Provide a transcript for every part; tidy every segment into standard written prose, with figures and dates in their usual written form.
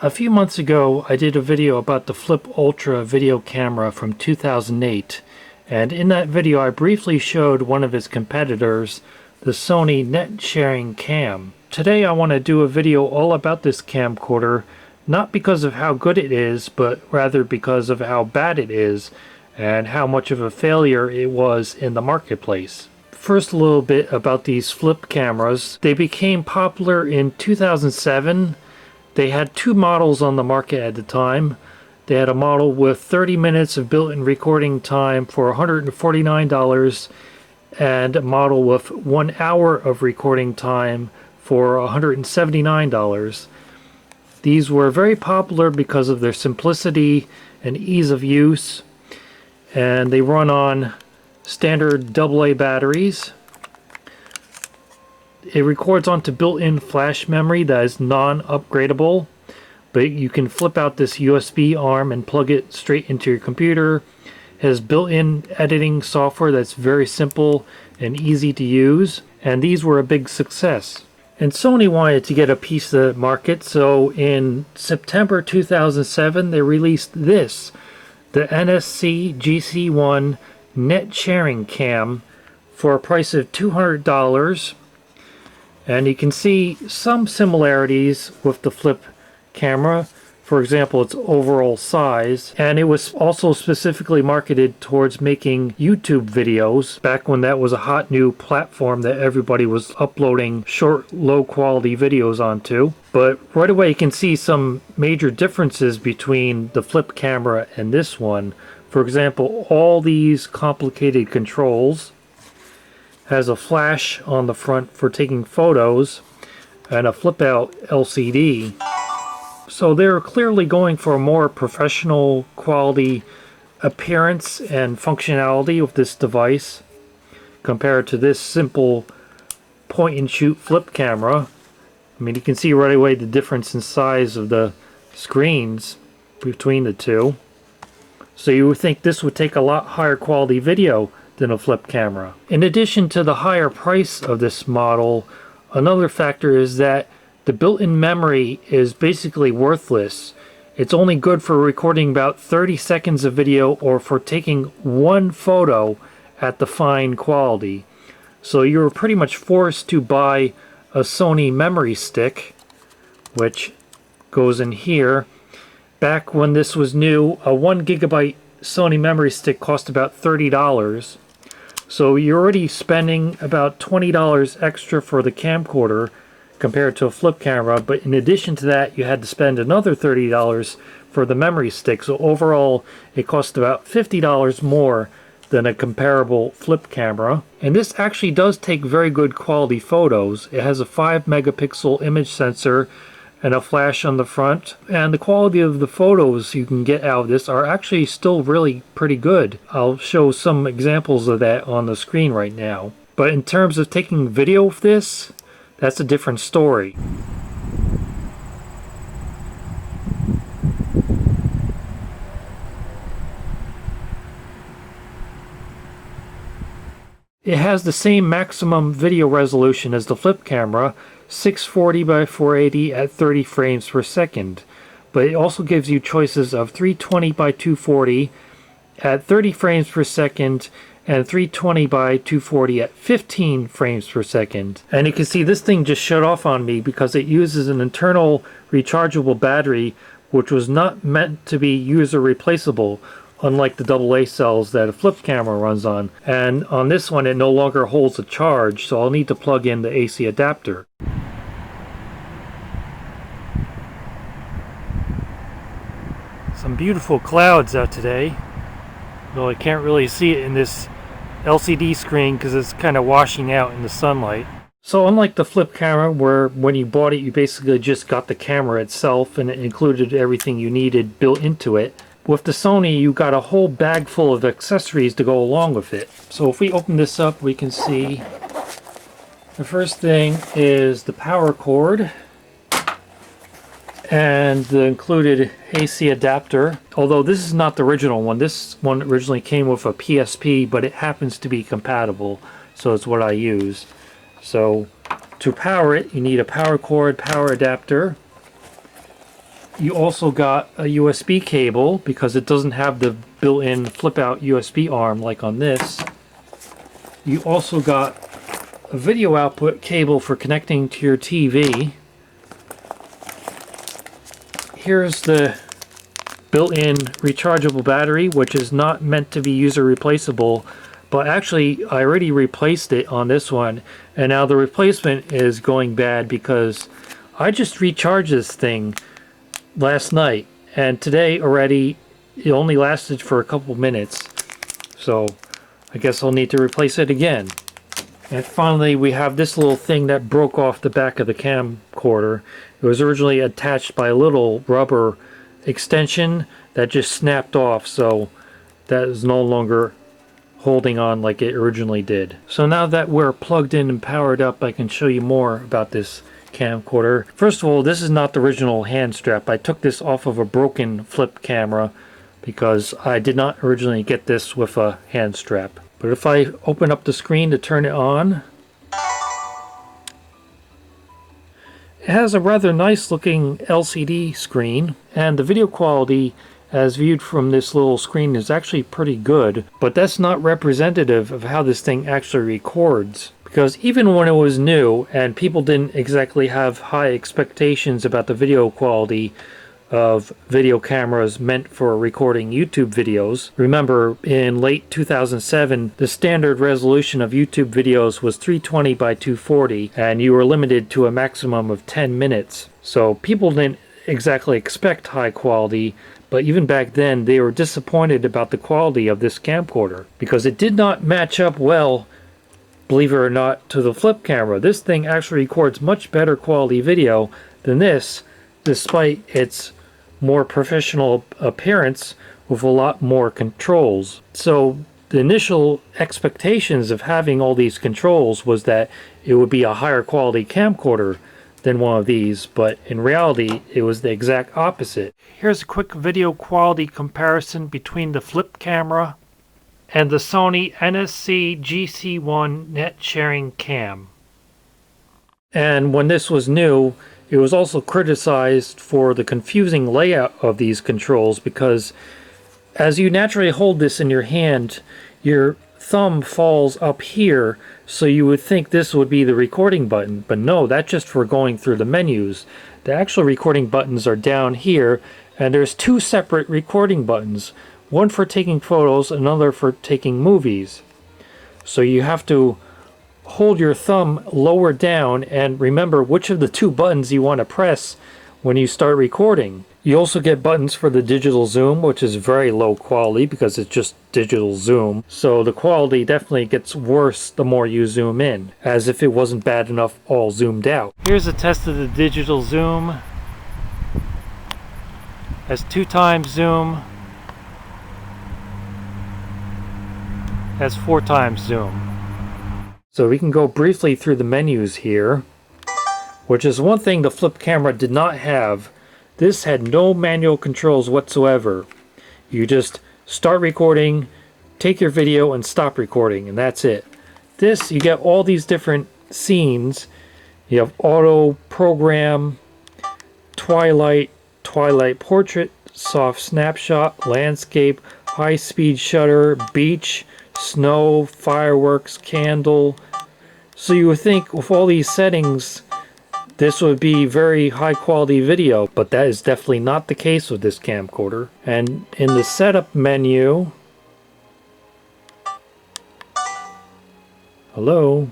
A few months ago, I did a video about the Flip Ultra video camera from 2008, and in that video I briefly showed one of its competitors, the Sony Net Sharing Cam. Today I want to do a video all about this camcorder, not because of how good it is, but rather because of how bad it is, and how much of a failure it was in the marketplace. First, a little bit about these flip cameras. They became popular in 2007. They had two models on the market at the time. They had a model with 30 minutes of built-in recording time for $149 and a model with 1 hour of recording time for $179. These were very popular because of their simplicity and ease of use, and they run on standard AA batteries. It records onto built-in flash memory that is non-upgradable, but you can flip out this USB arm and plug it straight into your computer. It has built-in editing software that's very simple and easy to use, and these were a big success. And Sony wanted to get a piece of the market, so in September 2007 they released this, the NSC GC1 Net Sharing Cam, for a price of $200. And you can see some similarities with the flip camera. For example, its overall size. And it was also specifically marketed towards making YouTube videos back when that was a hot new platform that everybody was uploading short, low quality videos onto. But right away you can see some major differences between the flip camera and this one. For example, all these complicated controls. Has a flash on the front for taking photos and a flip out LCD. So they're clearly going for a more professional quality appearance and functionality with this device compared to this simple point and shoot flip camera. I mean, you can see right away the difference in size of the screens between the two. So you would think this would take a lot higher quality video than a flip camera. In addition to the higher price of this model, another factor is that the built-in memory is basically worthless. It's only good for recording about 30 seconds of video or for taking one photo at the fine quality. So you're pretty much forced to buy a Sony memory stick, which goes in here. Back when this was new, a 1 gigabyte Sony memory stick cost about $30. So you're already spending about $20 extra for the camcorder compared to a flip camera, but in addition to that you had to spend another $30 for the memory stick. So overall it cost about $50 more than a comparable flip camera. And this actually does take very good quality photos. It has a 5 megapixel image sensor and a flash on the front, and the quality of the photos you can get out of this are actually still really pretty good. I'll show some examples of that on the screen right now. But in terms of taking video of this, that's a different story. It has the same maximum video resolution as the flip camera, 640 by 480 at 30 frames per second, but it also gives you choices of 320 by 240 at 30 frames per second and 320 by 240 at 15 frames per second. And you can see this thing just shut off on me because it uses an internal rechargeable battery which was not meant to be user replaceable, unlike the AA cells that a flip camera runs on. And on this one it no longer holds a charge, so I'll need to plug in the AC adapter. Some beautiful clouds out today, though I can't really see it in this LCD screen because it's kind of washing out in the sunlight. So unlike the flip camera, where when you bought it you basically just got the camera itself and it included everything you needed built into it, with the Sony you got a whole bag full of accessories to go along with it. So if we open this up, we can see the first thing is the power cord and the included AC adapter. Although this is not the original one. This one originally came with a PSP, but it happens to be compatible, so it's what I use. So to power it, you need a power cord, power adapter, You also got a USB cable because it doesn't have the built-in flip-out USB arm like on this. You also got a video output cable for connecting to your TV. Here's the built-in rechargeable battery, which is not meant to be user replaceable, but actually I already replaced it on this one, and now the replacement is going bad because I just recharged this thing last night, and today already it only lasted for a couple minutes, so I guess I'll need to replace it again. And finally, we have this little thing that broke off the back of the camcorder. It was originally attached by a little rubber extension that just snapped off, so that is no longer holding on like it originally did. So now that we're plugged in and powered up, I can show you more about this camcorder. First of all, this is not the original hand strap. I took this off of a broken flip camera because I did not originally get this with a hand strap. But if I open up the screen to turn it on, it has a rather nice looking LCD screen, and the video quality as viewed from this little screen is actually pretty good, but that's not representative of how this thing actually records. Because even when it was new and people didn't exactly have high expectations about the video quality of video cameras meant for recording YouTube videos. Remember, in late 2007, the standard resolution of YouTube videos was 320 by 240, and you were limited to a maximum of 10 minutes. So people didn't exactly expect high quality, but even back then they were disappointed about the quality of this camcorder because it did not match up well, believe it or not, to the flip camera. This thing actually records much better quality video than this, despite its more professional appearance with a lot more controls. So the initial expectations of having all these controls was that it would be a higher quality camcorder than one of these, but in reality it was the exact opposite. Here's a quick video quality comparison between the flip camera and the Sony NSC GC1 net sharing cam. And when this was new, it was also criticized for the confusing layout of these controls because as you naturally hold this in your hand, your thumb falls up here, so you would think this would be the recording button, but no, that's just for going through the menus. The actual recording buttons are down here, and there's two separate recording buttons, one for taking photos, another for taking movies. So you have to hold your thumb lower down and remember which of the two buttons you want to press when you start recording. You also get buttons for the digital zoom, which is very low quality because it's just digital zoom. So the quality definitely gets worse the more you zoom in, as if it wasn't bad enough all zoomed out. Here's a test of the digital zoom. Has 2 times zoom. Has 4 times zoom. So we can go briefly through the menus here, which is one thing the flip camera did not have. This had no manual controls whatsoever. You just start recording, take your video, and stop recording, and that's it. This, you get all these different scenes. You have auto, program, twilight, twilight portrait, soft snapshot, landscape, high speed shutter, beach, snow, fireworks, candle. So you would think with all these settings this would be very high quality video, but that is definitely not the case with this camcorder. And in the setup menu, hello?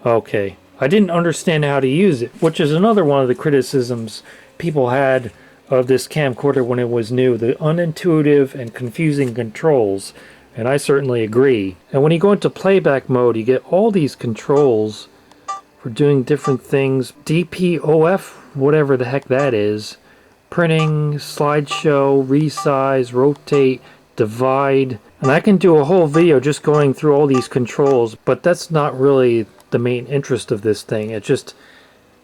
Okay, I didn't understand how to use it, which is another one of the criticisms people had of this camcorder when it was new, the unintuitive and confusing controls, and I certainly agree. And when you go into playback mode, you get all these controls for doing different things. DPOF, whatever the heck that is, printing, slideshow, resize, rotate, divide, and I can do a whole video just going through all these controls, but that's not really the main interest of this thing. It's just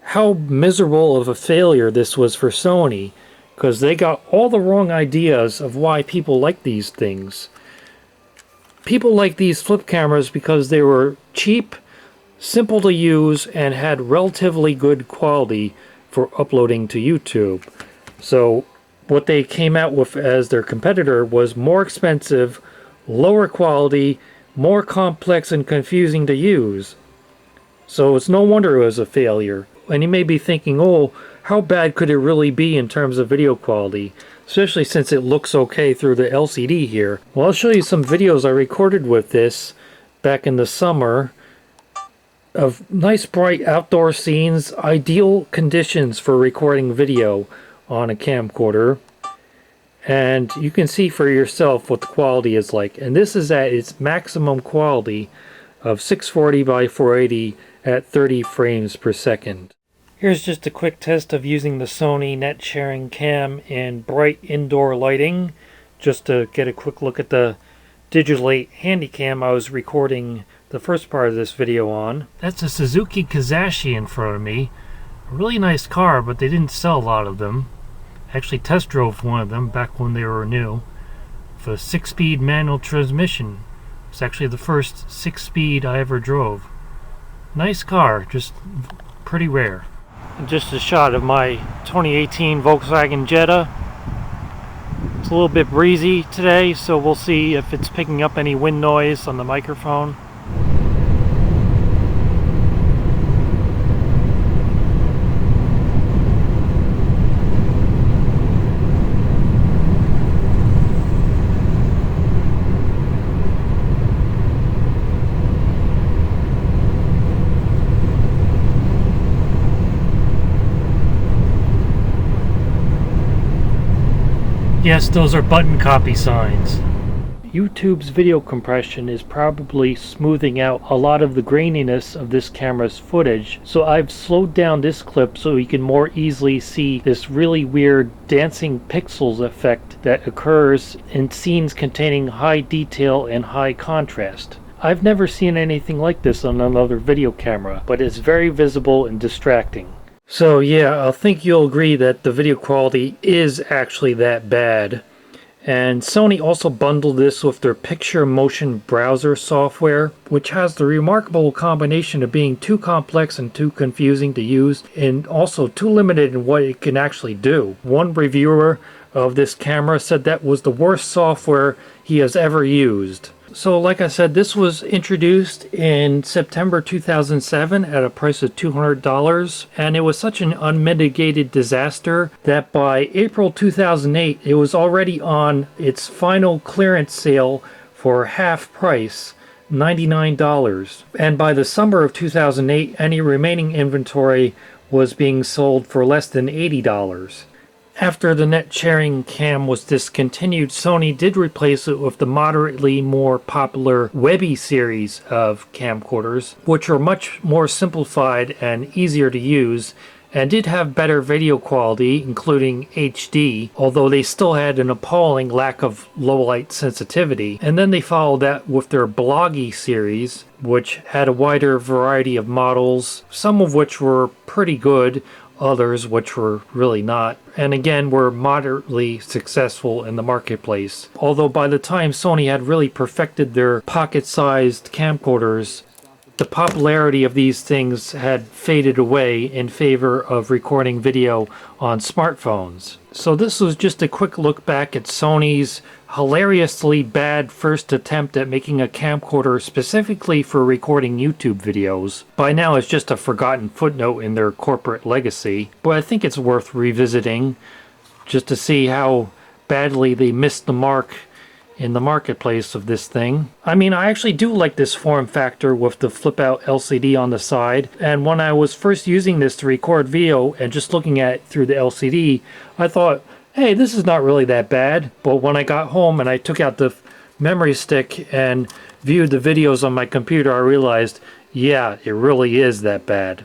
how miserable of a failure this was for Sony, because they got all the wrong ideas of why people like these things. People like these flip cameras because they were cheap, simple to use, and had relatively good quality for uploading to YouTube. So what they came out with as their competitor was more expensive, lower quality, more complex and confusing to use. So it's no wonder it was a failure. And you may be thinking, oh, how bad could it really be in terms of video quality? Especially since it looks okay through the LCD here. Well, I'll show you some videos I recorded with this back in the summer of nice bright outdoor scenes, ideal conditions for recording video on a camcorder. And you can see for yourself what the quality is like. And this is at its maximum quality of 640 by 480 at 30 frames per second. Here's just a quick test of using the Sony Net Sharing Cam in bright indoor lighting, just to get a quick look at the Digital 8 Handycam I was recording the first part of this video on. That's a Suzuki Kizashi in front of me. A really nice car, but they didn't sell a lot of them. I actually test drove one of them back when they were new. With a 6-speed manual transmission. It's actually the first 6-speed I ever drove. Nice car, just pretty rare. And just a shot of my 2018 Volkswagen Jetta. It's a little bit breezy today, so we'll see if it's picking up any wind noise on the microphone. Yes, those are button copy signs. YouTube's video compression is probably smoothing out a lot of the graininess of this camera's footage, so I've slowed down this clip so you can more easily see this really weird dancing pixels effect that occurs in scenes containing high detail and high contrast. I've never seen anything like this on another video camera, but it's very visible and distracting. So yeah, I think you'll agree that the video quality is actually that bad. And Sony also bundled this with their Picture Motion browser software, which has the remarkable combination of being too complex and too confusing to use, and also too limited in what it can actually do. One reviewer of this camera said that was the worst software he has ever used. So like I said, this was introduced in September 2007 at a price of $200, and it was such an unmitigated disaster that by April 2008 it was already on its final clearance sale for half price, $99. And by the summer of 2008, any remaining inventory was being sold for less than $80. After the Net Sharing Cam was discontinued, Sony did replace it with the moderately more popular Webby series of camcorders, which are much more simplified and easier to use, and did have better video quality, including HD, although they still had an appalling lack of low light sensitivity. And then they followed that with their Bloggy series, which had a wider variety of models, some of which were pretty good, others which were really not, and again were moderately successful in the marketplace. Although by the time Sony had really perfected their pocket-sized camcorders, the popularity of these things had faded away in favor of recording video on smartphones. So this was just a quick look back at Sony's hilariously bad first attempt at making a camcorder specifically for recording YouTube videos. By now it's just a forgotten footnote in their corporate legacy, but I think it's worth revisiting just to see how badly they missed the mark in the marketplace of this thing. I mean, I actually do like this form factor with the flip out LCD on the side, and when I was first using this to record video and just looking at it through the LCD, I thought, hey, this is not really that bad. But when I got home and I took out the memory stick and viewed the videos on my computer, I realized, yeah, it really is that bad.